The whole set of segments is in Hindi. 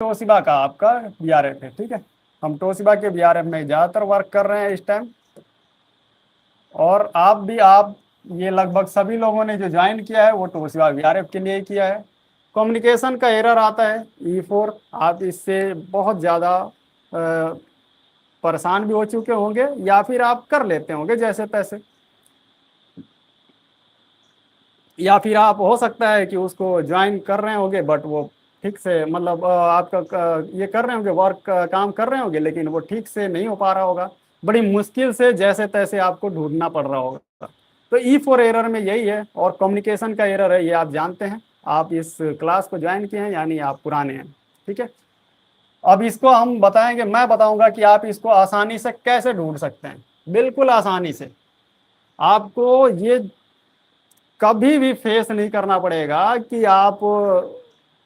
तोशिबा का आपका वीआरएफ है, ठीक है। हम तोशिबा के वीआरएफ में ज़्यादातर वर्क कर रहे हैं इस टाइम। और आप ये लगभग सभी लोगों ने जो ज्वाइन किया है वो तोशिबा वीआरएफ के लिए ही किया है। कम्युनिकेशन का एरर आता है E4, आप इससे बहुत ज़्यादा परेशान भी हो चुके होंगे या फिर आप कर लेते होंगे जैसे तैसे, या फिर आप हो सकता है कि उसको ज्वाइन कर रहे होंगे बट वो ठीक से मतलब आपका ये कर रहे होंगे वर्क काम कर रहे होंगे लेकिन वो ठीक से नहीं हो पा रहा होगा, बड़ी मुश्किल से जैसे तैसे आपको ढूंढना पड़ रहा होगा। तो E4 एरर में यही है, और कम्युनिकेशन का एरर है, ये आप जानते हैं। आप इस क्लास को ज्वाइन किए हैं यानी आप पुराने हैं, ठीक है। अब इसको हम बताएंगे, मैं बताऊंगा कि आप इसको आसानी से कैसे ढूंढ सकते हैं, बिल्कुल आसानी से। आपको ये कभी भी फेस नहीं करना पड़ेगा कि आप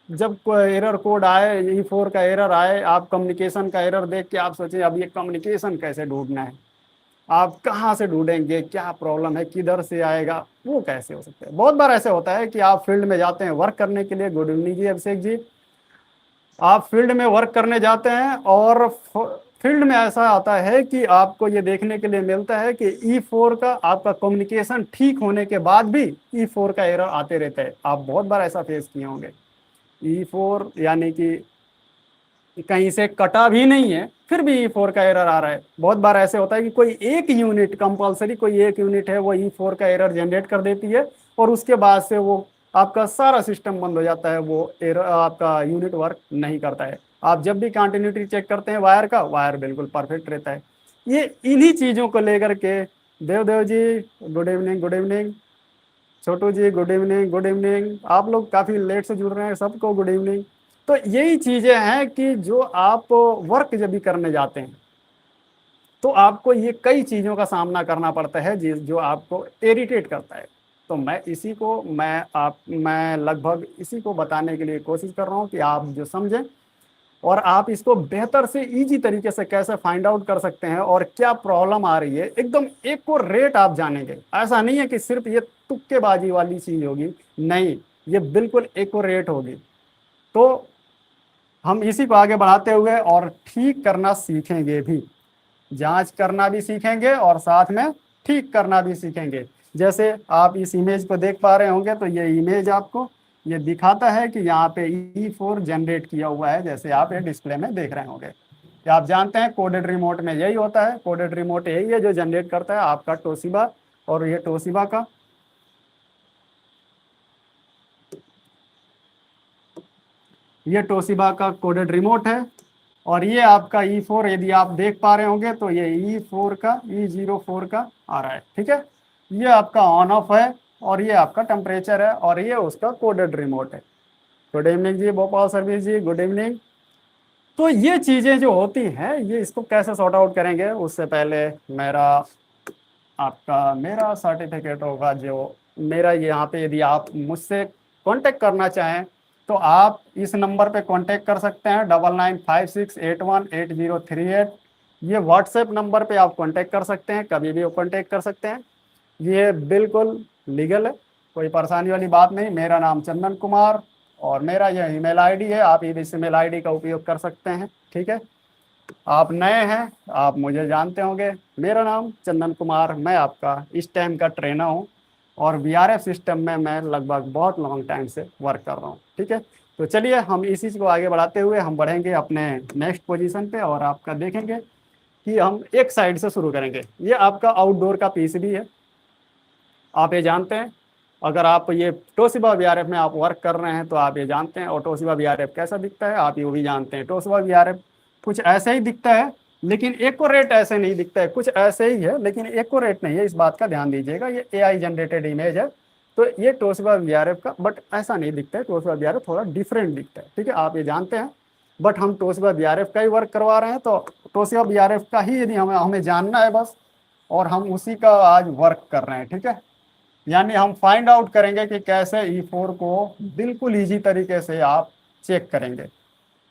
जब कोई एरर कोड आए, E4 का एरर आए, आप कम्युनिकेशन का एरर देख के आप सोचें अब ये कम्युनिकेशन कैसे ढूंढना है। आप कहाँ से ढूंढेंगे, क्या प्रॉब्लम है, किधर से आएगा, वो कैसे हो सकता है। बहुत बार ऐसे होता है कि आप फील्ड में जाते हैं वर्क करने के लिए। गुड इवनिंग जी अभिषेक जी। आप फील्ड में वर्क करने जाते हैं और फील्ड में ऐसा आता है कि आपको ये देखने के लिए मिलता है कि E4 का आपका कम्युनिकेशन ठीक होने के बाद भी E4 का एरर आते रहता है। आप बहुत बार ऐसा फेस किए होंगे। E4 यानी कि कहीं से कटा भी नहीं है फिर भी E4 का एरर आ रहा है। बहुत बार ऐसे होता है कि कोई एक यूनिट कंपलसरी, कोई एक यूनिट है वो E4 का एरर जनरेट कर देती है और उसके बाद से वो आपका सारा सिस्टम बंद हो जाता है, वो एरर आपका यूनिट वर्क नहीं करता है। आप जब भी कंटिन्यूटी चेक करते हैं वायर का, वायर बिल्कुल परफेक्ट रहता है। ये इन्हीं चीज़ों को लेकर के Dev ji good evening, good evening. छोटू जी गुड इवनिंग, गुड इवनिंग। आप लोग काफ़ी लेट से जुड़ रहे हैं, सबको गुड इवनिंग। तो यही चीज़ें हैं कि जो आप वर्क जब भी करने जाते हैं तो आपको ये कई चीज़ों का सामना करना पड़ता है जो आपको इरिटेट करता है। तो मैं लगभग इसी को बताने के लिए कोशिश कर रहा हूँ कि आप जो समझें और आप इसको बेहतर से इजी तरीके से कैसे फाइंड आउट कर सकते हैं और क्या प्रॉब्लम आ रही है, एकदम एक को रेट आप जानेंगे। ऐसा नहीं है कि सिर्फ ये तुक्केबाजी वाली चीज होगी, नहीं, ये बिल्कुल एक को रेट होगी। तो हम इसी को आगे बढ़ाते हुए और ठीक करना सीखेंगे भी, जांच करना भी सीखेंगे और साथ में ठीक करना भी सीखेंगे। जैसे आप इस इमेज को देख पा रहे होंगे तो ये इमेज आपको ये दिखाता है कि यहाँ पे E4 जनरेट किया हुआ है, जैसे आप ये डिस्प्ले में देख रहे होंगे। क्या आप जानते हैं कोडेड रिमोट में यही होता है, कोडेड रिमोट यही है जो जनरेट करता है आपका तोशिबा। और ये तोशिबा का कोडेड रिमोट है। और ये आपका E4 यदि आप देख पा रहे होंगे तो ये E4 का E04 का आ रहा है, ठीक है। ये आपका ऑन ऑफ है और ये आपका टेम्परेचर है और ये उसका कोडेड रिमोट है। गुड इवनिंग जी भोपाल सर्विस जी, गुड इवनिंग। तो ये चीज़ें जो होती हैं ये इसको कैसे सॉर्ट आउट करेंगे, उससे पहले मेरा सर्टिफिकेट होगा जो मेरा यहाँ पे, यदि आप मुझसे कांटेक्ट करना चाहें तो आप इस नंबर पे कांटेक्ट कर सकते हैं 9956818038। ये व्हाट्सएप नंबर पे आप कांटेक्ट कर सकते हैं, कभी भी कांटेक्ट कर सकते हैं। ये बिल्कुल लीगल है, कोई परेशानी वाली बात नहीं। मेरा नाम चंदन कुमार और मेरा यह ईमेल आईडी है, आप इस ईमेल आईडी का उपयोग कर सकते हैं, ठीक है। आप नए हैं, आप मुझे जानते होंगे, मेरा नाम चंदन कुमार, मैं आपका इस टाइम का ट्रेनर हूँ और वीआरएफ सिस्टम में मैं लगभग बहुत लॉन्ग टाइम से वर्क कर रहा हूँ, ठीक है। तो चलिए हम इसी को आगे बढ़ाते हुए हम बढ़ेंगे अपने नेक्स्ट पोजीशन पे और आपका देखेंगे कि हम एक साइड से शुरू करेंगे। ये आपका आउटडोर का पीसीबी है, आप ये जानते हैं। अगर आप ये टोशिबा वीआरएफ में आप वर्क कर रहे हैं तो आप ये जानते हैं, और टोशिबा वीआरएफ कैसा दिखता है आप ये भी जानते हैं। टोशिबा वीआरएफ कुछ ऐसे ही दिखता है लेकिन एक्यूरेट ऐसे नहीं दिखता है, कुछ ऐसे ही है लेकिन एक्यूरेट नहीं है, इस बात का ध्यान दीजिएगा। ये एआई जनरेटेड इमेज है तो ये टोशिबा वीआरएफ का बट ऐसा नहीं दिखता है। टोशिबा वीआरएफ थोड़ा डिफरेंट दिखता है, ठीक है, आप ये जानते हैं। बट हम टोशिबा वीआरएफ का ही वर्क करवा रहे हैं तो टोशिबा वीआरएफ का ही यदि हमें हमें जानना है बस, और हम उसी का आज वर्क कर रहे हैं, ठीक है। यानी हम फाइंड आउट करेंगे कि कैसे E4 को बिल्कुल इजी तरीके से आप चेक करेंगे।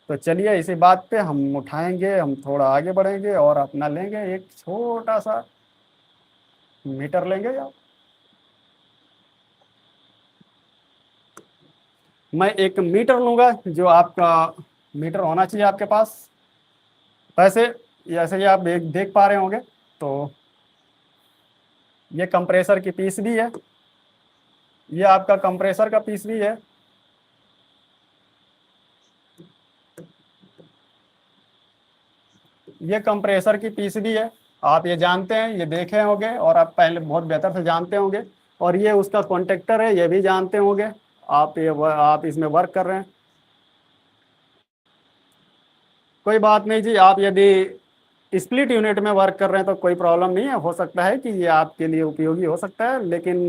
तो चलिए इसी बात पे हम उठाएंगे, हम थोड़ा आगे बढ़ेंगे और अपना लेंगे एक छोटा सा मीटर लेंगे। या मैं एक मीटर लूंगा जो आपका मीटर होना चाहिए आपके पास। वैसे जैसे ये आप देख पा रहे होंगे, तो ये कंप्रेसर की पीस भी है, ये आपका कंप्रेसर का पीस भी है। ये कंप्रेसर की पीस भी है, आप ये जानते हैं, ये देखे होंगे और आप पहले बहुत बेहतर से जानते होंगे। और ये उसका कॉन्टेक्टर है, ये भी जानते होंगे। आप इसमें वर्क कर रहे हैं, कोई बात नहीं जी। आप यदि स्प्लिट यूनिट में वर्क कर रहे हैं तो कोई प्रॉब्लम नहीं है, हो सकता है कि ये आपके लिए उपयोगी हो सकता है, लेकिन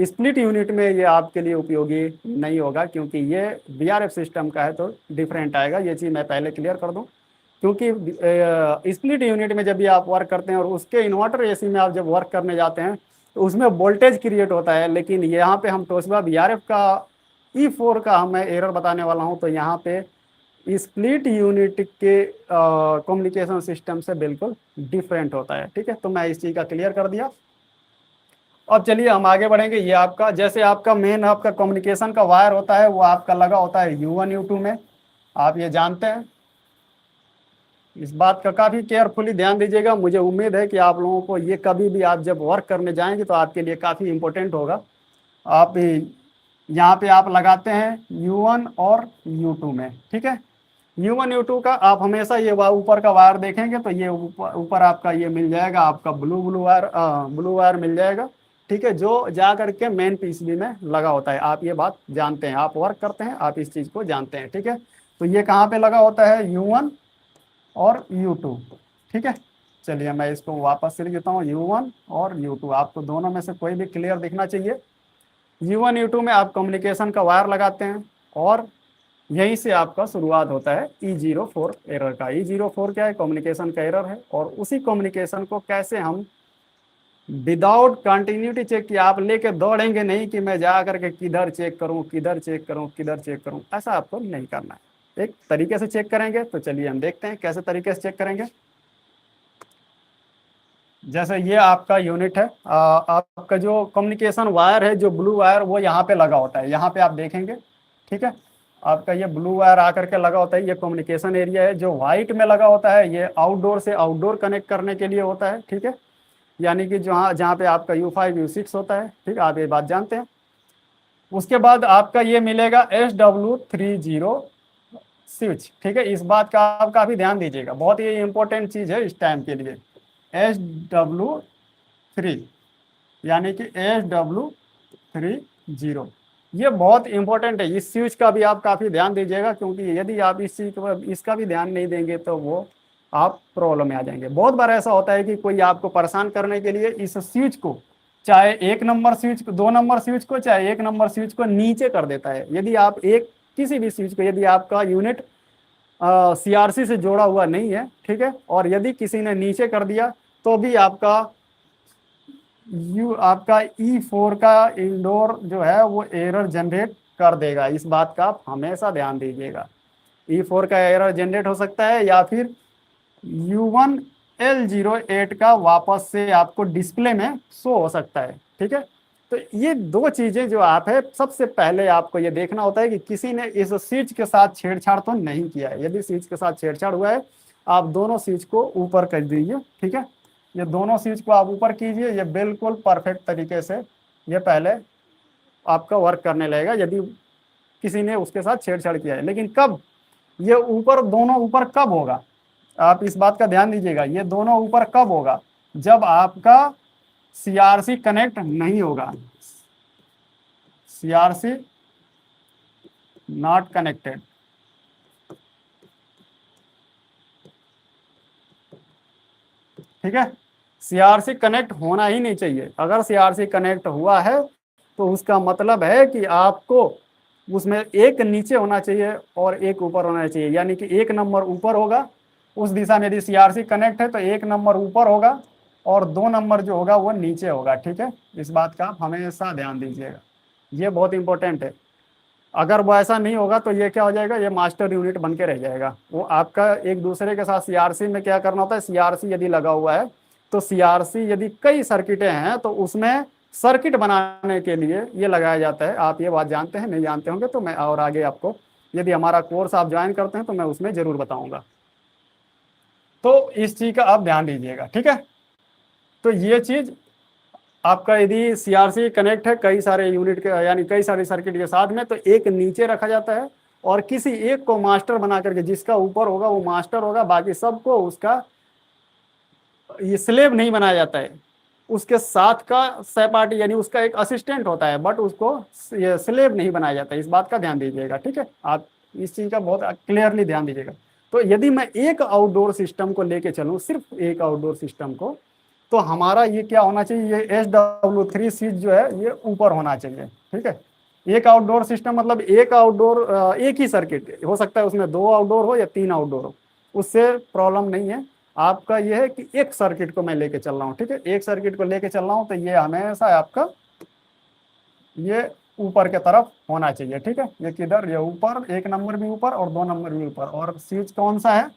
स्प्लिट यूनिट में ये आपके लिए उपयोगी नहीं होगा, क्योंकि ये वीआरएफ सिस्टम का है तो डिफरेंट आएगा। ये चीज़ मैं पहले क्लियर कर दूं, क्योंकि स्प्लिट यूनिट में जब भी आप वर्क करते हैं और उसके इन्वर्टर एसी में आप जब वर्क करने जाते हैं तो उसमें वोल्टेज क्रिएट होता है। लेकिन यहाँ पे हम तोशिबा वीआरएफ का E4 का मैं एरर बताने वाला हूँ, तो यहाँ पे स्प्लिट यूनिट के कम्युनिकेशन सिस्टम से बिल्कुल डिफरेंट होता है। ठीक है, तो मैं इस चीज़ का क्लियर कर दिया। अब चलिए हम आगे बढ़ेंगे। ये आपका जैसे आपका मेन आपका कम्युनिकेशन का वायर होता है, वो आपका लगा होता है U1 U2 में, आप ये जानते हैं। इस बात का काफ़ी केयरफुली ध्यान दीजिएगा, मुझे उम्मीद है कि आप लोगों को ये कभी भी आप जब वर्क करने जाएंगे तो आपके लिए काफ़ी इंपॉर्टेंट होगा। आप यहाँ पे आप लगाते हैं U1 और U2 में, ठीक है। U1 U2 का आप हमेशा ये ऊपर का वायर देखेंगे तो ये ऊपर आपका ये मिल जाएगा, आपका ब्लू वायर मिल जाएगा, ठीक है, जो जा करके मेन पीसीबी में लगा होता है। आप ये बात जानते हैं, आप वर्क करते हैं, आप इस चीज़ को जानते हैं, ठीक है। तो ये कहाँ पे लगा होता है, U1 और U2, ठीक है। चलिए मैं इसको वापस से लिख देता हूँ, U1 और U2, आपको दोनों में से कोई भी क्लियर दिखना चाहिए। U1 U2 में आप कम्युनिकेशन का वायर लगाते हैं और यहीं से आपका शुरुआत होता है E04 एरर का। E04 क्या है, कम्युनिकेशन का एरर है, और उसी कम्युनिकेशन को कैसे हम विदाउट कंटिन्यूटी चेक किया, आप लेके दौड़ेंगे नहीं कि मैं जा करके किधर चेक करूं, किधर चेक करूं, किधर चेक करूं, ऐसा आपको नहीं करना है। एक तरीके से चेक करेंगे, तो चलिए हम देखते हैं कैसे तरीके से चेक करेंगे। जैसे ये आपका यूनिट है, आपका जो कम्युनिकेशन वायर है, जो ब्लू वायर, वो यहाँ पे लगा होता है, यहाँ पे आप देखेंगे, ठीक है। आपका ये ब्लू वायर आकर के लगा होता है, ये कम्युनिकेशन एरिया है। जो व्हाइट में लगा होता है, ये आउटडोर से आउटडोर कनेक्ट करने के लिए होता है, ठीक है। यानी कि जहाँ जहाँ पे आपका U5 U6 होता है, ठीक है, आप ये बात जानते हैं। उसके बाद आपका ये मिलेगा SW30 स्विच, ठीक है। इस बात का आप काफी ध्यान दीजिएगा, बहुत ही इंपॉर्टेंट चीज है इस टाइम के लिए। SW3 यानी कि SW30, ये बहुत इंपॉर्टेंट है। इस स्विच का भी आप काफी ध्यान दीजिएगा, क्योंकि यदि आप इस चीज पर इसका भी ध्यान नहीं देंगे तो वो आप प्रॉब्लम में आ जाएंगे। बहुत बार ऐसा होता है कि कोई आपको परेशान करने के लिए इस स्विच को, चाहे 1 नंबर स्विच को, 2 नंबर स्विच को, चाहे 1 नंबर स्विच को नीचे कर देता है। यदि आप किसी भी स्विच को, यदि आपका यूनिट CRC से जोड़ा हुआ नहीं है, ठीक है, और यदि किसी ने नीचे कर दिया तो भी आपका आपका E4 का इंडोर जो है वो एरर जनरेट कर देगा। इस बात का आप हमेशा ध्यान दीजिएगा। E4 का एरर जनरेट हो सकता है, या फिर U1L08 का वापस से आपको डिस्प्ले में शो हो सकता है, ठीक है। तो ये दो चीजें जो आप है, सबसे पहले आपको ये देखना होता है कि किसी ने इस स्विच के साथ छेड़छाड़ तो नहीं किया है। यदि स्विच के साथ छेड़छाड़ हुआ है, आप दोनों स्विच को ऊपर कर दीजिए, ठीक है। ये दोनों स्विच को आप ऊपर कीजिए, ये बिल्कुल परफेक्ट तरीके से ये पहले आपका वर्क करने लगेगा, यदि किसी ने उसके साथ छेड़छाड़ किया है। लेकिन कब ये दोनों ऊपर कब होगा, आप इस बात का ध्यान दीजिएगा, ये दोनों ऊपर कब होगा, जब आपका CRC कनेक्ट नहीं होगा, CRC नॉट कनेक्टेड, ठीक है। CRC कनेक्ट होना ही नहीं चाहिए। अगर CRC कनेक्ट हुआ है तो उसका मतलब है कि आपको उसमें एक नीचे होना चाहिए और एक ऊपर होना चाहिए, यानी कि 1 नंबर ऊपर होगा उस दिशा में। यदि CRC कनेक्ट है तो 1 नंबर ऊपर होगा और 2 नंबर जो होगा वो नीचे होगा, ठीक है। इस बात का आप हमेशा ध्यान दीजिएगा, ये बहुत इंपॉर्टेंट है। अगर वो ऐसा नहीं होगा तो ये क्या हो जाएगा, ये मास्टर यूनिट बन के रह जाएगा। वो आपका एक दूसरे के साथ CRC में क्या करना होता है, CRC यदि लगा हुआ है तो CRC यदि कई सर्किटें हैं तो उसमें सर्किट बनाने के लिए ये लगाया जाता है। आप ये बात जानते हैं, नहीं जानते होंगे तो मैं और आगे आपको यदि हमारा कोर्स आप ज्वाइन करते हैं तो मैं उसमें जरूर बताऊंगा। तो इस चीज का आप ध्यान दीजिएगा, ठीक है। तो ये चीज आपका यदि सीआरसी कनेक्ट है कई सारे यूनिट के यानी कई सारे सर्किट के साथ में, तो एक नीचे रखा जाता है और किसी एक को मास्टर बना करके, जिसका ऊपर होगा वो मास्टर होगा, बाकी सबको उसका ये स्लेव नहीं बनाया जाता है। उसके साथ का सहपाठी यानी उसका एक असिस्टेंट होता है, बट उसको ये स्लेव नहीं बनाया जाता है। इस बात का ध्यान दीजिएगा, ठीक है। आप इस चीज का बहुत क्लियरली ध्यान दीजिएगा। तो यदि मैं एक आउटडोर सिस्टम को लेके चलूं, सिर्फ एक आउटडोर सिस्टम को, तो हमारा ये क्या होना चाहिए, ये SW3 स्विच जो है ये ऊपर होना चाहिए, ठीक है। एक आउटडोर सिस्टम मतलब एक आउटडोर, एक ही सर्किट हो सकता है, उसमें 2 आउटडोर हो या 3 आउटडोर हो, उससे प्रॉब्लम नहीं है। आपका ये है कि एक सर्किट को मैं लेके चल रहा हूँ, ठीक है। एक सर्किट को लेके चल रहा हूँ तो ये हमेशा आपका ये ऊपर के तरफ होना चाहिए, ठीक है। ये किधर, ये ऊपर, 1 नंबर भी ऊपर और 2 नंबर भी ऊपर। और स्विच कौन सा है,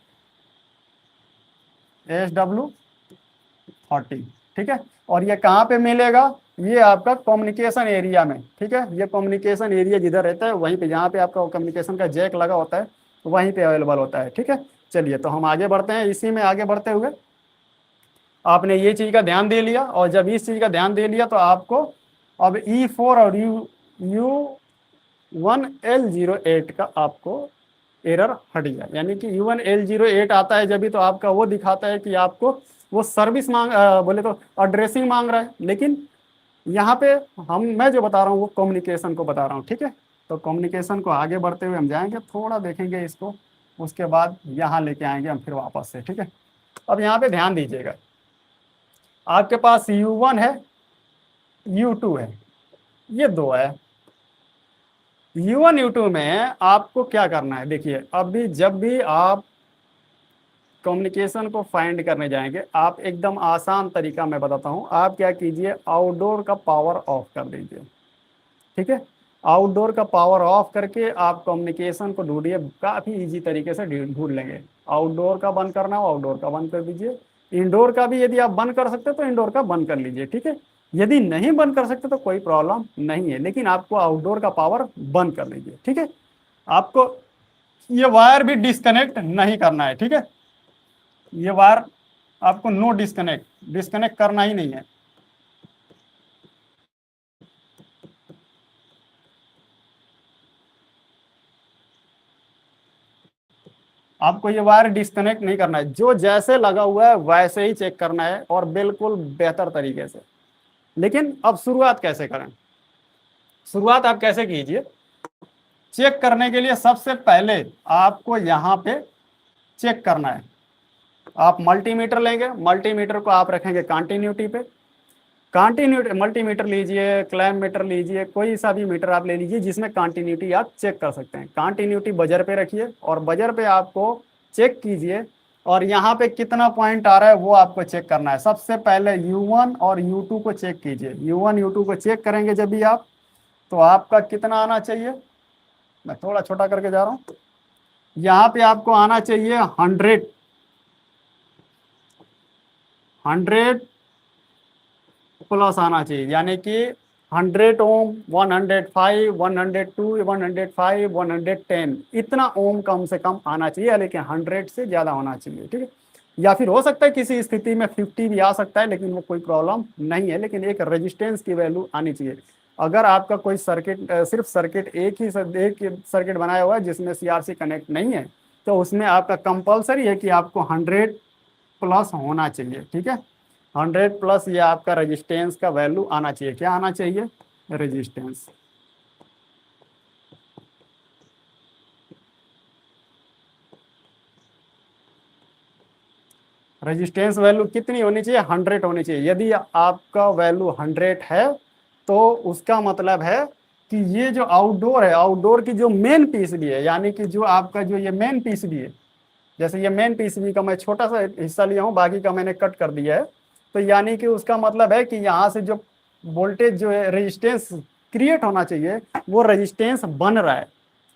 SW40, ठीक है। और ये कहाँ पे मिलेगा, ये आपका कम्युनिकेशन एरिया में, ठीक है। ये कम्युनिकेशन एरिया जिधर रहता है वहीं पे, जहाँ पे आपका कम्युनिकेशन का जैक लगा होता है वहीं पे अवेलेबल होता है, ठीक है। चलिए तो हम आगे बढ़ते हैं। इसी में आगे बढ़ते हुए आपने ये चीज का ध्यान दे लिया, और जब इस चीज का ध्यान दे लिया तो आपको अब E4 और U1L08 का आपको एरर हट गया। यानी कि U1L08 आता है जब भी, तो आपका वो दिखाता है कि आपको वो सर्विस बोले तो एड्रेसिंग मांग रहा है। लेकिन यहाँ पे मैं जो बता रहा हूँ वो कम्युनिकेशन को बता रहा हूँ, ठीक है। तो कम्युनिकेशन को आगे बढ़ते हुए हम जाएंगे, थोड़ा देखेंगे इसको, उसके बाद यहाँ लेके आएंगे हम फिर वापस से, ठीक है। अब यहाँ पे ध्यान दीजिएगा, आपके पास U1 है, U2 है, ये 2 है। U1 U2 में आपको क्या करना है, देखिए अभी जब भी आप कम्युनिकेशन को फाइंड करने जाएंगे, आप एकदम आसान तरीका मैं बताता हूं। आप क्या कीजिए, आउटडोर का पावर ऑफ कर दीजिए, ठीक है। आउटडोर का पावर ऑफ करके आप कम्युनिकेशन को ढूंढिए, काफी इजी तरीके से ढूंढ लेंगे। आउटडोर का बंद करना हो आउटडोर का बंद कर दीजिए, इंडोर का भी यदि आप बंद कर सकते तो इंडोर का बंद कर लीजिए, ठीक है। यदि नहीं बंद कर सकते तो कोई प्रॉब्लम नहीं है, लेकिन आपको आउटडोर का पावर बंद कर लीजिए, ठीक है। आपको ये वायर भी डिस्कनेक्ट नहीं करना है, ठीक है। ये वायर आपको नो डिस्कनेक्ट करना ही नहीं है। आपको ये वायर डिस्कनेक्ट नहीं करना है, जो जैसे लगा हुआ है वैसे ही चेक करना है, और बिल्कुल बेहतर तरीके से। लेकिन अब शुरुआत कैसे करें, शुरुआत आप कैसे कीजिए, चेक करने के लिए सबसे पहले आपको यहाँ पे चेक करना है। आप मल्टीमीटर लेंगे, मल्टीमीटर को आप रखेंगे कंटिन्यूटी पे। कंटिन्यूटी मल्टीमीटर लीजिए, क्लैम मीटर लीजिए, कोई सा भी मीटर आप ले लीजिए जिसमें कंटिन्यूटी आप चेक कर सकते हैं। कंटिन्यूटी बजर पे रखिए और बजर पे आपको चेक कीजिए, और यहाँ पे कितना पॉइंट आ रहा है वो आपको चेक करना है। सबसे पहले U1 और U2 को चेक कीजिए। U1 U2 को चेक करेंगे जब भी आप, तो आपका कितना आना चाहिए, मैं थोड़ा छोटा करके जा रहा हूँ, यहाँ पे आपको आना चाहिए 100 प्लस आना चाहिए। यानी कि 100 ओम, 105, 102, 105, 110, इतना ओम कम से कम आना चाहिए, लेकिन 100 से ज्यादा होना चाहिए, ठीक है। या फिर हो सकता है किसी स्थिति में 50 भी आ सकता है, लेकिन वो कोई प्रॉब्लम नहीं है। लेकिन एक रेजिस्टेंस की वैल्यू आनी चाहिए। अगर आपका कोई सर्किट सिर्फ सर्किट एक सर्किट बनाया हुआ है जिसमें सीआरसी कनेक्ट नहीं है, तो उसमें आपका कंपलसरी है कि आपको 100 प्लस होना चाहिए, ठीक है। 100 प्लस ये आपका रेजिस्टेंस का वैल्यू आना चाहिए। क्या आना चाहिए, रेजिस्टेंस। रेजिस्टेंस वैल्यू कितनी होनी चाहिए, 100 होनी चाहिए। यदि आपका वैल्यू 100 है तो उसका मतलब है कि ये जो आउटडोर है, आउटडोर की जो मेन पीसीबी है, यानी कि जो आपका जो ये मेन पीसीबी है, जैसे ये मेन पीसीबी का मैं छोटा सा हिस्सा लिया हूँ, बाकी का मैंने कट कर दिया है। तो यानी कि उसका मतलब है कि यहाँ से जो वोल्टेज जो है रेजिस्टेंस क्रिएट होना चाहिए, वो रेजिस्टेंस बन रहा है,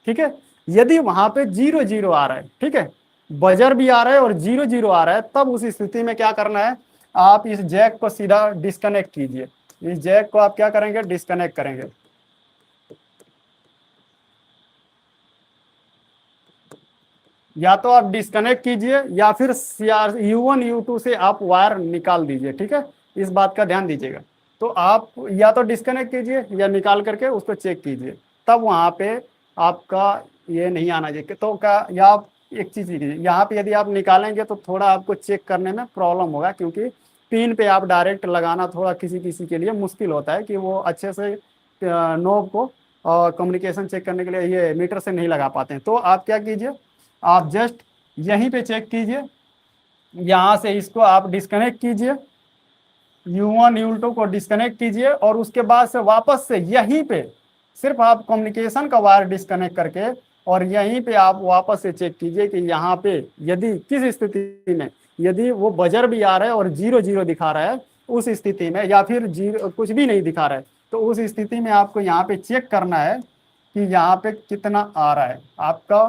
ठीक है। यदि वहां पे 0 0 आ रहा है, ठीक है, बजर भी आ रहा है और 0 0 आ रहा है, तब उस स्थिति में क्या करना है, आप इस जैक को सीधा डिस्कनेक्ट कीजिए। इस जैक को आप क्या करेंगे, डिस्कनेक्ट करेंगे। या तो आप डिस्कनेक्ट कीजिए या फिर U1 U2 से आप वायर निकाल दीजिए, ठीक है, इस बात का ध्यान दीजिएगा। तो आप या तो डिस्कनेक्ट कीजिए या निकाल करके उसको चेक कीजिए, तब वहाँ पे आपका ये नहीं आना चाहिए। तो क्या, या आप एक चीज़ कीजिए, यहाँ पे यदि आप निकालेंगे तो थोड़ा आपको चेक करने में प्रॉब्लम होगा, क्योंकि पिन पे आप डायरेक्ट लगाना थोड़ा किसी किसी के लिए मुश्किल होता है कि वो अच्छे से नोब को कम्युनिकेशन चेक करने के लिए ये मीटर से नहीं लगा पाते हैं। तो आप क्या कीजिए, आप जस्ट यहीं पे चेक कीजिए, यहाँ से इसको आप डिस्कनेक्ट कीजिए, U1 U2 को डिस्कनेक्ट कीजिए और उसके बाद से वापस से यहीं पे सिर्फ आप कम्युनिकेशन का वायर डिस्कनेक्ट करके और यहीं पे आप वापस से चेक कीजिए कि यहाँ पे यदि किस स्थिति में यदि वो बजर भी आ रहा है और 0 0 दिखा रहा है उस स्थिति में, या फिर जीरो कुछ भी नहीं दिखा रहा है, तो उस स्थिति में आपको यहाँ पे चेक करना है कि यहाँ पे कितना आ रहा है आपका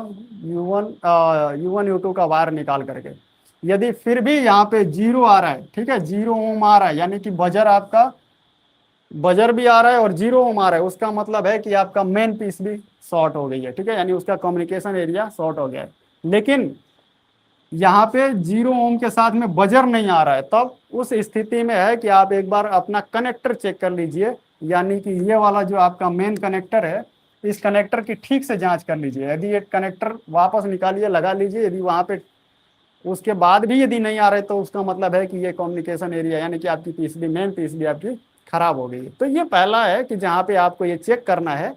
U1 U2 का वायर निकाल करके। यदि फिर भी यहाँ पे 0 आ रहा है, ठीक है, 0 ओम आ रहा है, यानी कि बजर आपका बजर भी आ रहा है और 0 ओम आ रहा है, उसका मतलब है कि आपका मेन पीस भी शॉर्ट हो गई है, ठीक है, यानी उसका कम्युनिकेशन एरिया शॉर्ट हो गया है। लेकिन यहाँ पे 0 ओम के साथ में बजर नहीं आ रहा है, तब उस स्थिति में है कि आप एक बार अपना कनेक्टर चेक कर लीजिए, यानी कि ये वाला जो आपका मेन कनेक्टर है, इस कनेक्टर की ठीक से जांच कर लीजिए। यदि ये कनेक्टर वापस निकालिए, लगा लीजिए, यदि वहाँ पे उसके बाद भी यदि नहीं आ रहे तो उसका मतलब है कि ये कम्युनिकेशन एरिया यानी कि आपकी पीसीबी मेन पीसीबी आपकी खराब हो गई है। तो ये पहला है कि जहाँ पे आपको ये चेक करना है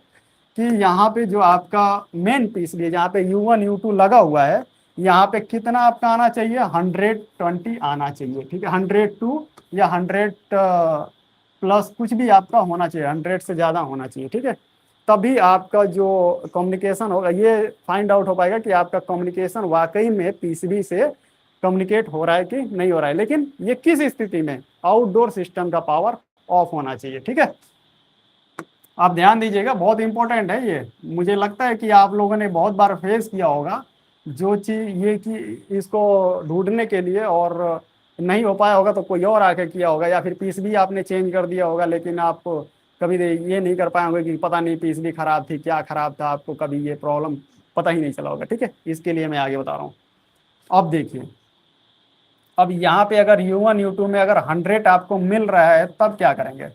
कि यहाँ पे जो आपका मेन पीसीबी है, जहाँ पे U1 U2 लगा हुआ है, यहाँ पे कितना आपका आना चाहिए, 120 आना चाहिए, ठीक है, 102 या 100 प्लस कुछ भी आपका होना चाहिए, 100 से ज़्यादा होना चाहिए, ठीक है। तभी आपका जो कम्युनिकेशन होगा ये फाइंड आउट हो पाएगा कि आपका कम्युनिकेशन वाकई में पीसीबी से कम्युनिकेट हो रहा है कि नहीं हो रहा है। लेकिन ये किस स्थिति में, आउटडोर सिस्टम का पावर ऑफ होना चाहिए, ठीक है। आप ध्यान दीजिएगा, बहुत इंपॉर्टेंट है ये। मुझे लगता है कि आप लोगों ने बहुत बार फेस किया होगा जो चीज़ ये कि इसको ढूंढने के लिए, और नहीं हो पाया होगा तो कोई और आके किया होगा, या फिर पीसीबी आपने चेंज कर दिया होगा, लेकिन आप कभी ये नहीं कर पाए होंगे कि पता नहीं पीसीबी खराब थी, क्या खराब था, आपको कभी ये प्रॉब्लम पता ही नहीं चला होगा, ठीक है। इसके लिए मैं आगे बता रहा हूँ। अब देखिए, अब यहाँ पे अगर U1 U2 में अगर 100 आपको मिल रहा है तब क्या करेंगे।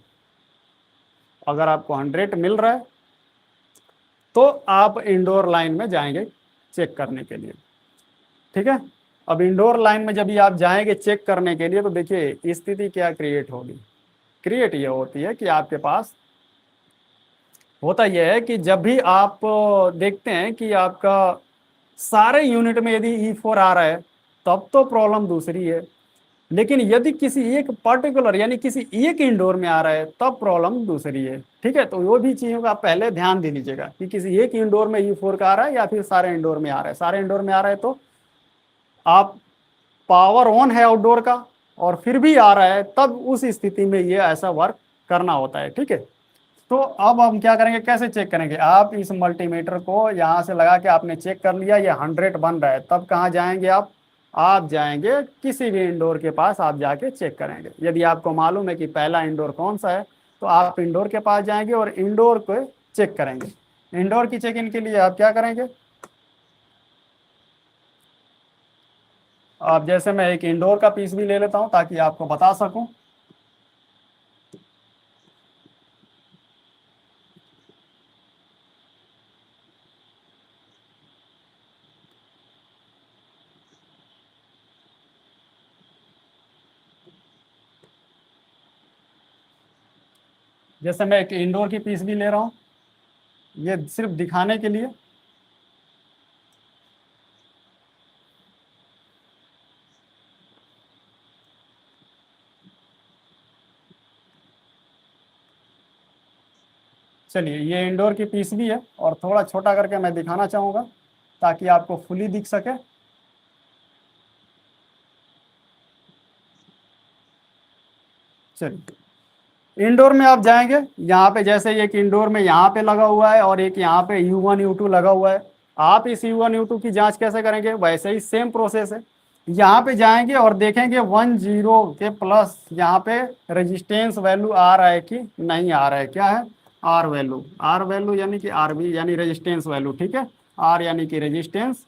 अगर आपको 100 मिल रहा है तो आप इंडोर लाइन में जाएंगे चेक करने के लिए, ठीक है। अब इंडोर लाइन में जब भी आप जाएंगे चेक करने के लिए, तो देखिए स्थिति क्या क्रिएट होगी। क्रिएट ये होती है कि आपके पास होता यह है कि जब भी आप देखते हैं कि आपका सारे यूनिट में यदि E4 आ रहा है तब तो प्रॉब्लम दूसरी है, लेकिन यदि किसी एक पर्टिकुलर यानी किसी एक इंडोर में आ रहा है तब प्रॉब्लम दूसरी है, ठीक है। तो वो भी चीज़ों का आप पहले ध्यान दे लीजिएगा कि किसी एक इंडोर में E4 का आ रहा है या फिर सारे इंडोर में आ रहा है। सारे इंडोर में आ रहा है तो आप पावर ऑन है आउटडोर का और फिर भी आ रहा है, तब उस स्थिति में ये ऐसा वर्क करना होता है, ठीक है। तो अब हम क्या करेंगे, कैसे चेक करेंगे। आप इस मल्टीमीटर को यहाँ से लगा के आपने चेक कर लिया ये 100 बन रहा है, तब कहाँ जाएंगे आप जाएंगे किसी भी इंडोर के पास, आप जाके चेक करेंगे। यदि आपको मालूम है कि पहला इंडोर कौन सा है तो आप इंडोर के पास जाएंगे और इंडोर को चेक करेंगे। इंडोर की चेक इन के लिए आप क्या करेंगे, अब जैसे मैं एक इंडोर का पीस भी ले लेता हूं ताकि आपको बता सकूं। जैसे मैं एक इंडोर की पीस भी ले रहा हूं, ये सिर्फ दिखाने के लिए। चलिए, ये इंडोर की पीस भी है और थोड़ा छोटा करके मैं दिखाना चाहूँगा ताकि आपको फुली दिख सके। चलिए, इंडोर में आप जाएंगे, यहाँ पे जैसे एक इंडोर में यहाँ पे लगा हुआ है और एक यहाँ पे U1 U2 लगा हुआ है। आप इस U1 U2 की जांच कैसे करेंगे, वैसे ही सेम प्रोसेस है। यहाँ पे जाएंगे और देखेंगे 10 के प्लस यहाँ पे रेजिस्टेंस वैल्यू आ रहा है कि नहीं आ रहा है। क्या है, आर वैल्यू यानी कि RV यानी रेजिस्टेंस वैल्यू, ठीक है। आर यानी कि रेजिस्टेंस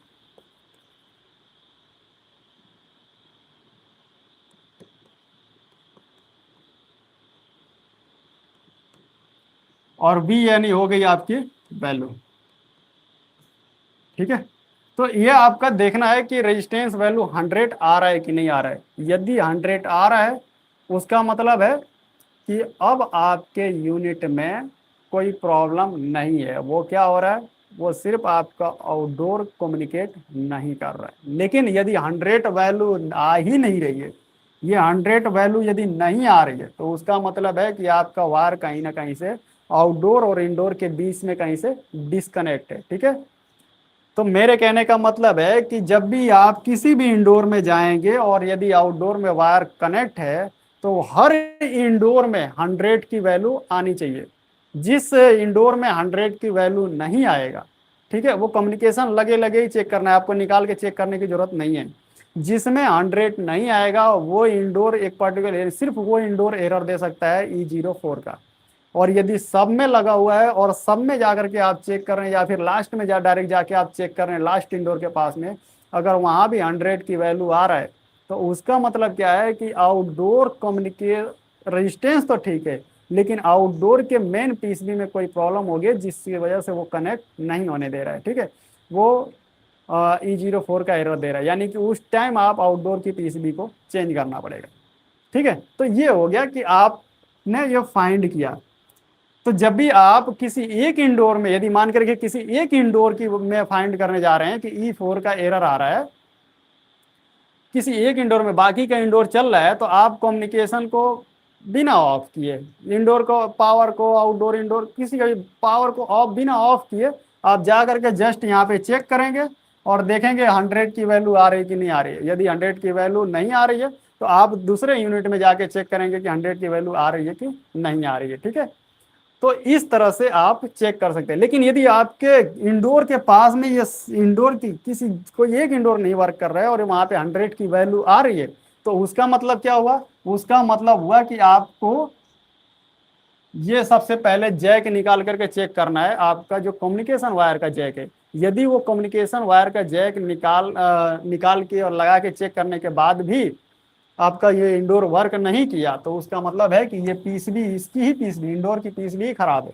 और बी यानी हो गई आपकी वैल्यू। ठीक है, तो ये आपका देखना है कि रेजिस्टेंस वैल्यू 100 आ रहा है कि नहीं आ रहा है। यदि 100 आ रहा है उसका मतलब है कि अब आपके यूनिट में कोई प्रॉब्लम नहीं है। वो क्या हो रहा है, वो सिर्फ आपका आउटडोर कम्युनिकेट नहीं कर रहा है। लेकिन यदि 100 वैल्यू आ ही नहीं रही है, ये 100 वैल्यू यदि नहीं आ रही है, तो उसका मतलब है कि आपका वायर कहीं ना कहीं से आउटडोर और इंडोर के बीच में कहीं से डिस्कनेक्ट है। ठीक है, तो मेरे कहने का मतलब है कि जब भी आप किसी भी इंडोर में जाएंगे और यदि आउटडोर में वायर कनेक्ट है, तो हर इंडोर में 100 की वैल्यू आनी चाहिए। जिस इंडोर में 100 की वैल्यू नहीं आएगा, ठीक है, वो कम्युनिकेशन लगे लगे ही चेक करना है, आपको निकाल के चेक करने की जरूरत नहीं है। जिसमें 100 नहीं आएगा वो इंडोर एक पर्टिकुलर सिर्फ वो इंडोर एरर दे सकता है E04 का। और यदि सब में लगा हुआ है और सब में जाकर के आप चेक कर रहे हैं, या फिर लास्ट में डायरेक्ट जाके आप चेक कर रहे हैं लास्ट इंडोर के पास में, अगर वहां भी 100 की वैल्यू आ रहा है, तो उसका मतलब क्या है कि आउटडोर कम्युनिकेट रेजिस्टेंस तो ठीक है, लेकिन आउटडोर के मेन पीसीबी में कोई प्रॉब्लम होगी जिसकी वजह से वो कनेक्ट नहीं होने दे रहा है। ठीक है, वो E04 का एरर दे रहा है, यानी कि उस टाइम आप आउटडोर की पीसीबी को चेंज करना पड़ेगा। ठीक है, तो ये हो गया कि आपने ये फाइंड किया। तो जब भी आप किसी एक इंडोर में, यदि मान करके किसी एक इंडोर की में फाइंड करने जा रहे हैं कि E4 का एरर आ रहा है किसी एक इंडोर में, बाकी का इंडोर चल रहा है, तो आप कम्युनिकेशन को बिना ऑफ किए, इंडोर को पावर को, आउटडोर इंडोर किसी का भी पावर को ऑफ बिना ऑफ किए आप जा करके जस्ट यहाँ पे चेक करेंगे और देखेंगे 100 की वैल्यू आ रही है कि नहीं आ रही है। यदि 100 की वैल्यू नहीं आ रही है, तो आप दूसरे यूनिट में जाके चेक करेंगे कि 100 की वैल्यू आ रही है कि नहीं आ रही है। ठीक है, तो इस तरह से आप चेक कर सकते हैं। लेकिन यदि आपके इंडोर के पास में ये इंडोर की किसी कोई एक इंडोर नहीं वर्क कर रहा है और वहां पे 100 की वैल्यू आ रही है, तो उसका मतलब क्या हुआ, उसका मतलब हुआ कि आपको ये सबसे पहले जैक निकाल करके चेक करना है, आपका जो कम्युनिकेशन वायर का जैक है। यदि वो कम्युनिकेशन वायर का जैक निकाल के और लगा के चेक करने के बाद भी आपका ये इंडोर वर्क नहीं किया, तो उसका मतलब है कि ये पीसीबी, इसकी ही पीसीबी, इंडोर की पीसीबी ही खराब है।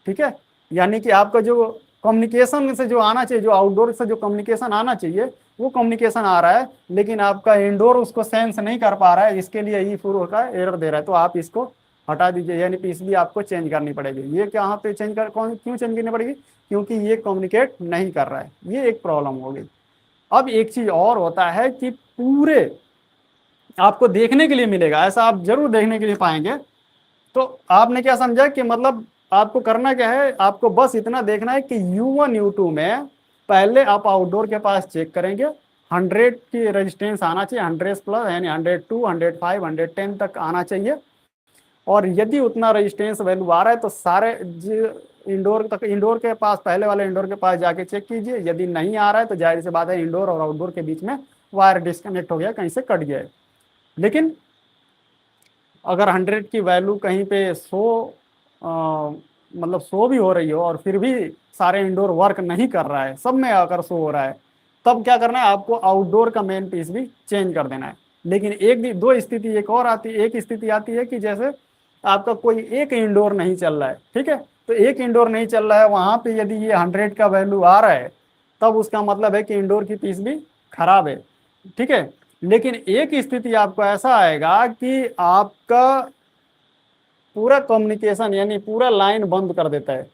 ठीक है, यानी कि आपका जो कम्युनिकेशन से जो आना चाहिए, जो आउटडोर से जो कम्युनिकेशन आना चाहिए, वो कम्युनिकेशन आ रहा है, लेकिन आपका इंडोर उसको सेंस नहीं कर पा रहा है, इसके लिए E4 का एरर दे रहा है। तो आप इसको हटा दीजिए, यानी पीसीबी आपको चेंज करनी पड़ेगी। ये कहाँ पे चेंज कर कौन क्यों चेंज करनी पड़ेगी, क्योंकि ये कम्युनिकेट नहीं कर रहा है, ये एक प्रॉब्लम हो गई। अब एक चीज और होता है कि पूरे आपको देखने के लिए मिलेगा, ऐसा आप जरूर देखने के लिए पाएंगे। तो आपने क्या समझा कि मतलब आपको करना क्या है, आपको बस इतना देखना है कि U1 U2 में पहले आप आउटडोर के पास चेक करेंगे, 100 की रेजिस्टेंस आना चाहिए, 100 प्लस यानी 102, 105, 110 तक आना चाहिए। और यदि उतना रेजिस्टेंस वैल्यू आ रहा है तो सारे इंडोर के पास, पहले वाले इंडोर के पास जाके चेक कीजिए। यदि नहीं आ रहा है तो जाहिर सी बात है इंडोर और आउटडोर के बीच में वायर डिस्कनेक्ट हो गया, कहीं से कट गया है। लेकिन अगर 100 की वैल्यू कहीं पे 100 मतलब 100 भी हो रही हो और फिर भी सारे इंडोर वर्क नहीं कर रहा है, सब में अगर 100 हो रहा है, तब क्या करना है, आपको आउटडोर का मेन पीस भी चेंज कर देना है। लेकिन दो स्थिति एक और आती है, एक स्थिति आती है कि जैसे आपका कोई एक इंडोर नहीं चल रहा है। ठीक है, तो एक इंडोर नहीं चल रहा है, वहां पे यदि ये 100 का वैल्यू आ रहा है, तब उसका मतलब है कि इंडोर की पीस भी खराब है। ठीक है, लेकिन एक स्थिति आपको ऐसा आएगा कि आपका पूरा कम्युनिकेशन यानी पूरा लाइन बंद कर देता है,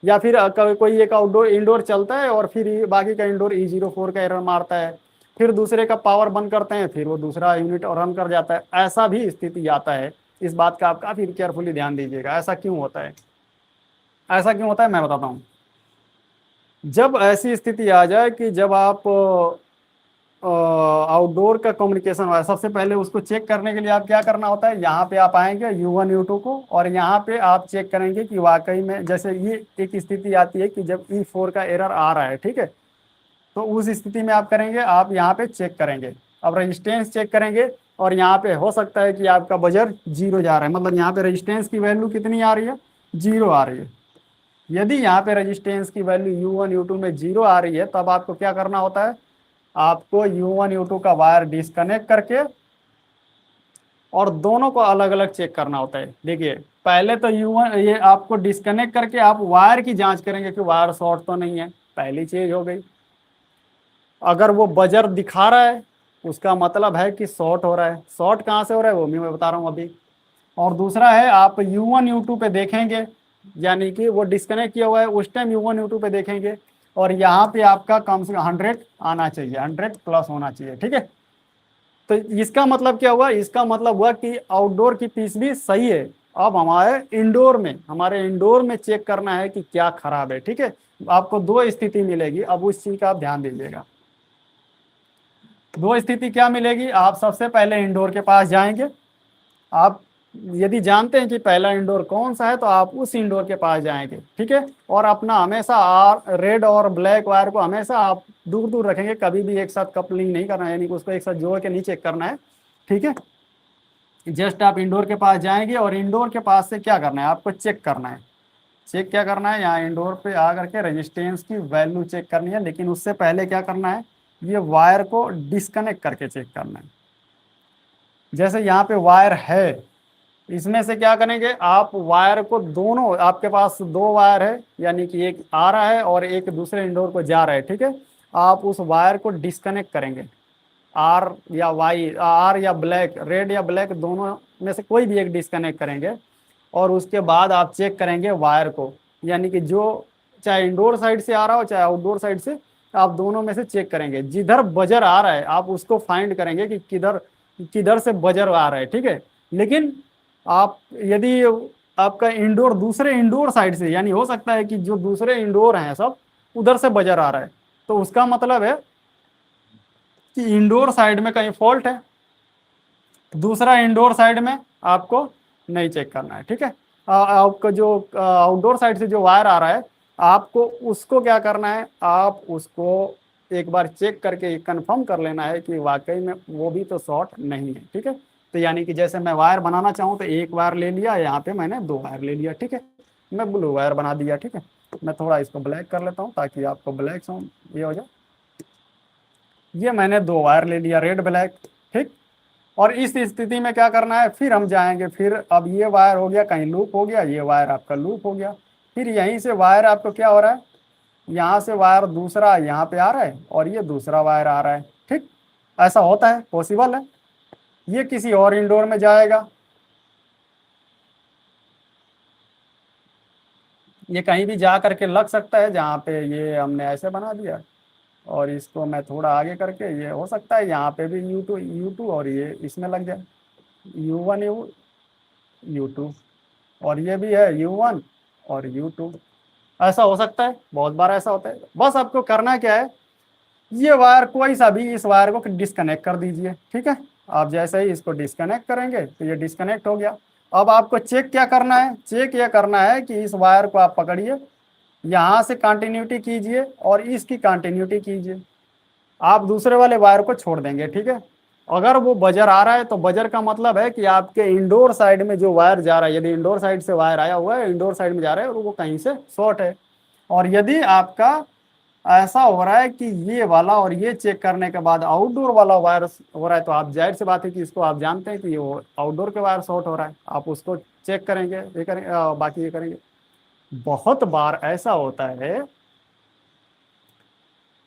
या फिर कोई एक आउटडोर इंडोर चलता है और फिर बाकी का इंडोर E04 का एरर मारता है, फिर दूसरे का पावर बंद करते हैं, फिर वो दूसरा यूनिट और रन कर जाता है। ऐसा भी स्थिति आता है। इस बात का आप काफी केयरफुली ध्यान दीजिएगा, ऐसा क्यों होता है। ऐसा क्यों होता है मैं बताता हूँ। जब ऐसी स्थिति आ जाए कि जब आप आउटडोर का कम्युनिकेशन हुआ है, सबसे पहले उसको चेक करने के लिए आप क्या करना होता है, यहाँ पे आप आएंगे U1 U2 को, और यहाँ पे आप चेक करेंगे कि वाकई में, जैसे ये एक स्थिति आती है कि जब E4 का एरर आ रहा है, ठीक है, तो उस स्थिति में आप करेंगे, आप यहाँ पे चेक करेंगे, अब रेजिस्टेंस चेक करेंगे, और यहाँ पे हो सकता है कि आपका बजर 0 जा रहा है, मतलब यहाँ पे रेजिस्टेंस की वैल्यू कितनी आ रही है, 0 आ रही है। यदि यहाँ पे रेजिस्टेंस की वैल्यू U1 U2 में 0 आ रही है, तब आपको क्या करना होता है, आपको U1 U2 का वायर डिस्कनेक्ट करके और दोनों को अलग अलग चेक करना होता है। देखिए पहले तो U1 ये आपको डिस्कनेक्ट करके आप वायर की जांच करेंगे कि वायर शॉर्ट तो नहीं है, पहली चीज हो गई। अगर वो बजर दिखा रहा है उसका मतलब है कि शॉर्ट हो रहा है। शॉर्ट कहाँ से हो रहा है वो भी मैं बता रहा हूँ अभी। और दूसरा है आप U1 U2 पे देखेंगे, यानी कि वो डिस्कनेक्ट किया हुआ है उस टाइम U1 U2 पे देखेंगे, और यहाँ पे आपका कम से कम 100 आना चाहिए, 100 प्लस होना चाहिए, ठीक है। तो इसका मतलब क्या हुआ, इसका मतलब हुआ कि आउटडोर की पीस भी सही है। अब हमारे इंडोर में चेक करना है कि क्या खराब है, ठीक है। आपको दो स्थिति मिलेगी, अब उस चीज का आप ध्यान दीजिएगा। दो स्थिति क्या मिलेगी, आप सबसे पहले इंडोर के पास जाएंगे। आप यदि जानते हैं कि पहला इंडोर कौन सा है तो आप उस इंडोर के पास जाएंगे, ठीक है। और अपना हमेशा रेड और ब्लैक वायर को हमेशा आप दूर दूर रखेंगे, कभी भी एक साथ कपलिंग नहीं करना है, यानी कि उसको एक साथ जोड़ के नहीं चेक करना है, ठीक है। जस्ट आप इंडोर के पास जाएंगे और इंडोर के पास से क्या करना है, आपको चेक करना है। चेक क्या करना है, यहाँ इंडोर पे आ करके रेजिस्टेंस की वैल्यू चेक करनी है, लेकिन उससे पहले क्या करना है, ये वायर को डिस्कनेक्ट करके चेक करना है। जैसे यहाँ पे वायर है, इसमें से क्या करेंगे, आप वायर को दोनों, आपके पास दो वायर है, यानी कि एक आ रहा है और एक दूसरे इंडोर को जा रहा है, ठीक है। आप उस वायर को डिस्कनेक्ट करेंगे, आर या वाई, आर या ब्लैक, रेड या ब्लैक दोनों में से कोई भी एक डिस्कनेक्ट करेंगे। और उसके बाद आप चेक करेंगे वायर को, यानी कि जो चाहे इंडोर साइड से आ रहा हो चाहे आउटडोर साइड से, आप दोनों में से चेक करेंगे। जिधर बजर आ रहा है आप उसको फाइंड करेंगे कि किधर किधर से बजर आ रहा है, ठीक है। लेकिन आप यदि आपका इंडोर दूसरे इंडोर साइड से, यानी हो सकता है कि जो दूसरे इंडोर हैं सब उधर से बजर आ रहा है, तो उसका मतलब है कि इंडोर साइड में कहीं फॉल्ट है। दूसरा इंडोर साइड में आपको नहीं चेक करना है, ठीक है। आपको जो आउटडोर साइड से जो वायर आ रहा है, आपको उसको क्या करना है, आप उसको एक बार चेक करके कंफर्म कर लेना है कि वाकई में वो भी तो शॉर्ट नहीं है, ठीक है। तो यानी कि जैसे मैं वायर बनाना चाहूँ तो एक वायर ले लिया, यहाँ पे मैंने दो वायर ले लिया, ठीक है। मैं ब्लू वायर बना दिया, ठीक है। मैं थोड़ा इसको ब्लैक कर लेता हूँ ताकि आपको ब्लैक साउंड ये हो जाए। ये मैंने दो वायर ले लिया, रेड ब्लैक, ठीक। और इस स्थिति में क्या करना है, फिर हम जाएंगे, फिर अब ये वायर हो गया कहीं लूप हो गया, ये वायर आपका लूप हो गया। फिर यहीं से वायर आपको क्या हो रहा है, यहाँ से वायर दूसरा यहाँ पे आ रहा है और ये दूसरा वायर आ रहा है, ठीक। ऐसा होता है, पॉसिबल है। ये किसी और इंडोर में जाएगा, ये कहीं भी जा करके लग सकता है, जहाँ पे ये हमने ऐसे बना दिया। और इसको मैं थोड़ा आगे करके, ये हो सकता है यहाँ पे भी U2 और ये इसमें लग जाए, U1 U2, और ये भी है U1 और U2। ऐसा हो सकता है, बहुत बार ऐसा होता है। बस आपको करना क्या है, ये वायर कोई सा भी इस वायर को डिस्कनेक्ट कर दीजिए, ठीक है। आप जैसे ही इसको डिस्कनेक्ट करेंगे तो ये डिस्कनेक्ट हो गया। अब आपको चेक क्या करना है, चेक ये करना है कि इस वायर को आप पकड़िए, यहाँ से कंटिन्यूटी कीजिए और इसकी कंटिन्यूटी कीजिए। आप दूसरे वाले वायर को छोड़ देंगे, ठीक है। अगर वो बजर आ रहा है तो बजर का मतलब है कि आपके इंडोर साइड में जो वायर जा रहा है, यदि इंडोर साइड से वायर आया हुआ है इंडोर साइड में जा रहा है और वो कहीं से शॉर्ट है। और यदि आपका ऐसा हो रहा है कि ये वाला और ये चेक करने के बाद आउटडोर वाला वायर हो रहा है, तो आप जाहिर सी बात है कि इसको आप जानते हैं कि ये आउटडोर के वायर शॉर्ट हो रहा है, आप उसको चेक करेंगे, ये करेंगे, बाकी ये करेंगे। बहुत बार ऐसा होता है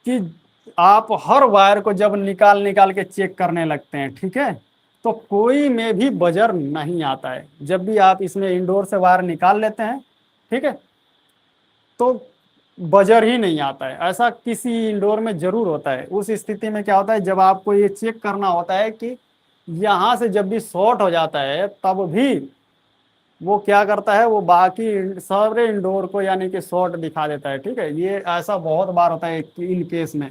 कि आप हर वायर को जब निकाल निकाल के चेक करने लगते हैं, ठीक है, तो कोई में भी बजर नहीं आता है। जब भी आप इसमें इंडोर से वायर निकाल लेते हैं, ठीक है, तो बजर ही नहीं आता है। ऐसा किसी इंडोर में जरूर होता है। उस स्थिति में क्या होता है, जब आपको ये चेक करना होता है कि यहाँ से जब भी शॉर्ट हो जाता है तब भी वो क्या करता है, वो बाकी सारे इंडोर को यानी कि शॉर्ट दिखा देता है, ठीक है। ये ऐसा बहुत बार होता है इन केस में।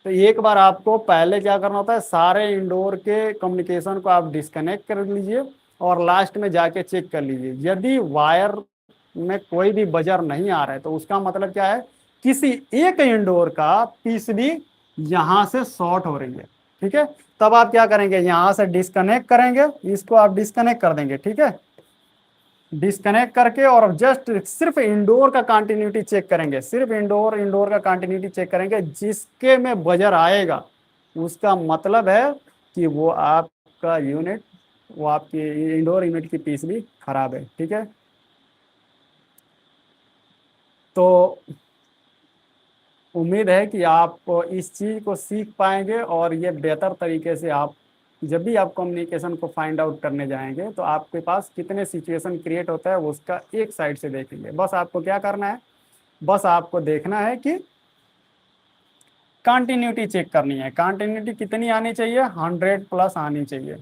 तो एक बार आपको पहले क्या करना होता है, सारे इंडोर के कम्युनिकेशन को आप डिस्कनेक्ट कर लीजिए और लास्ट में जाके चेक कर लीजिए। यदि वायर में कोई भी बजर नहीं आ रहा है तो उसका मतलब क्या है, किसी एक इंडोर का पीस भी यहाँ से शॉर्ट हो रही है, ठीक है। तब आप क्या करेंगे, यहाँ से डिस्कनेक्ट करेंगे, इसको आप डिस्कनेक्ट कर देंगे, ठीक है। डिस्कनेक्ट करके और जस्ट सिर्फ इंडोर का कंटिन्यूटी चेक करेंगे, सिर्फ इंडोर इंडोर का कंटिन्यूटी चेक करेंगे। जिसके में बजर आएगा उसका मतलब है कि वो आपका यूनिट वो आपकी इंडोर यूनिट की पीस भी खराब है। ठीक है, तो उम्मीद है कि आप इस चीज़ को सीख पाएंगे और ये बेहतर तरीके से आप जब भी आप कम्युनिकेशन को फाइंड आउट करने जाएंगे तो आपके पास कितने सिचुएशन क्रिएट होता है वो उसका एक साइड से देखेंगे। बस आपको क्या करना है, बस आपको देखना है कि कंटिन्यूटी चेक करनी है। कंटिन्यूटी कितनी आनी चाहिए, 100+ आनी चाहिए,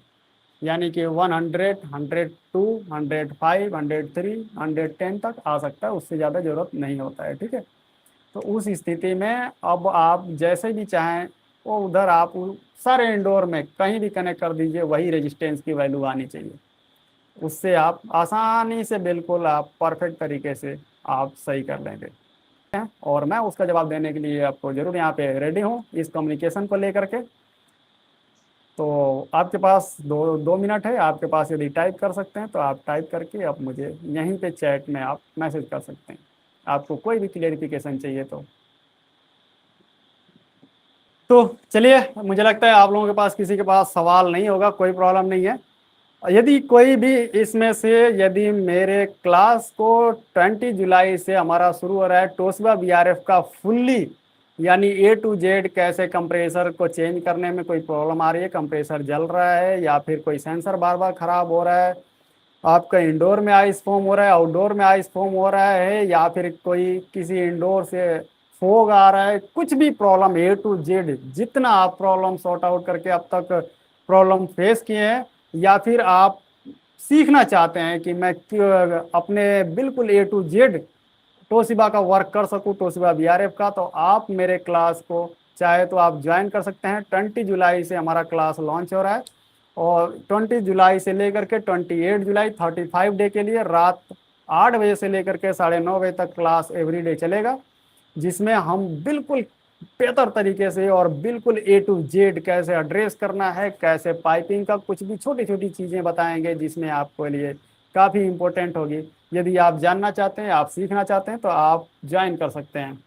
यानी कि 100, 102, 105, 103, 110 तक आ सकता है, उससे ज़्यादा जरूरत नहीं होता है। ठीक है, तो उस स्थिति में अब आप जैसे भी चाहें वो उधर आप सारे इंडोर में कहीं भी कनेक्ट कर दीजिए, वही रेजिस्टेंस की वैल्यू आनी चाहिए। उससे आप आसानी से बिल्कुल आप परफेक्ट तरीके से आप सही कर लेंगे। और मैं उसका जवाब देने के लिए आपको जरूर यहाँ पे रेडी हूँ इस कम्युनिकेशन को लेकर के। तो आपके पास 2 मिनट है, आपके पास यदि टाइप कर सकते हैं तो आप टाइप करके आप मुझे यहीं पे चैट में आप मैसेज कर सकते हैं, आपको कोई भी क्लेरिफिकेशन चाहिए तो चलिए, मुझे लगता है आप लोगों के पास किसी के पास सवाल नहीं होगा, कोई प्रॉब्लम नहीं है। यदि कोई भी इसमें से यदि मेरे क्लास को 20 जुलाई से हमारा शुरू हो रहा है तोशिबा बीआरएफ का फुल्ली, यानी A to Z कैसे कंप्रेसर को चेंज करने में कोई प्रॉब्लम आ रही है, कंप्रेसर जल रहा है या फिर कोई सेंसर बार बार खराब हो रहा है, आपका इंडोर में आइस फॉर्म हो रहा है, आउटडोर में आइस फॉर्म हो रहा है, या फिर कोई किसी इंडोर से फोग आ रहा है, कुछ भी प्रॉब्लम A to Z जितना आप प्रॉब्लम सॉर्ट आउट करके अब तक प्रॉब्लम फेस किए हैं, या फिर आप सीखना चाहते हैं कि मैं अपने बिल्कुल A to Z तोशिबा का वर्क कर सकूं, तोशिबा बीआरएफ का, तो आप मेरे क्लास को चाहे तो आप ज्वाइन कर सकते हैं। 20 जुलाई से हमारा क्लास लॉन्च हो रहा है और 20 जुलाई से लेकर के 28 जुलाई 35 डे के लिए रात 8 बजे से लेकर के 9:30 बजे तक क्लास एवरीडे चलेगा, जिसमें हम बिल्कुल बेहतर तरीके से और बिल्कुल A to Z कैसे एड्रेस करना है, कैसे पाइपिंग का कुछ भी छोटी छोटी चीज़ें बताएंगे, जिसमें आपके लिए काफ़ी इंपॉर्टेंट होगी। यदि आप जानना चाहते हैं, आप सीखना चाहते हैं तो आप ज्वाइन कर सकते हैं।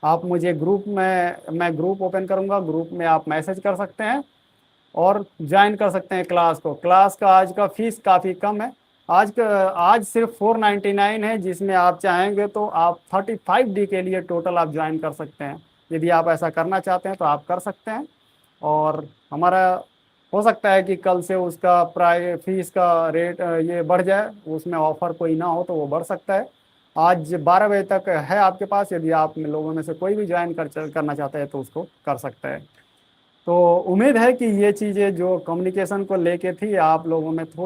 आप मुझे ग्रुप में, मैं ग्रुप ओपन करूंगा, ग्रुप में आप मैसेज कर सकते हैं और ज्वाइन कर सकते हैं क्लास को। क्लास का आज का फीस काफ़ी कम है, आज सिर्फ 499 है, जिसमें आप चाहेंगे तो आप 35 D के लिए टोटल आप ज्वाइन कर सकते हैं। यदि आप ऐसा करना चाहते हैं तो आप कर सकते हैं, और हमारा हो सकता है कि कल से उसका प्राइस फीस का रेट ये बढ़ जाए, उसमें ऑफर कोई ना हो तो वो बढ़ सकता है। आज 12 बजे तक है आपके पास, यदि आप लोगों में से कोई भी ज्वाइन करना चाहता है तो उसको कर सकता है। तो उम्मीद है कि ये चीज़ें जो कम्युनिकेशन को लेके थी आप लोगों में थोड़ी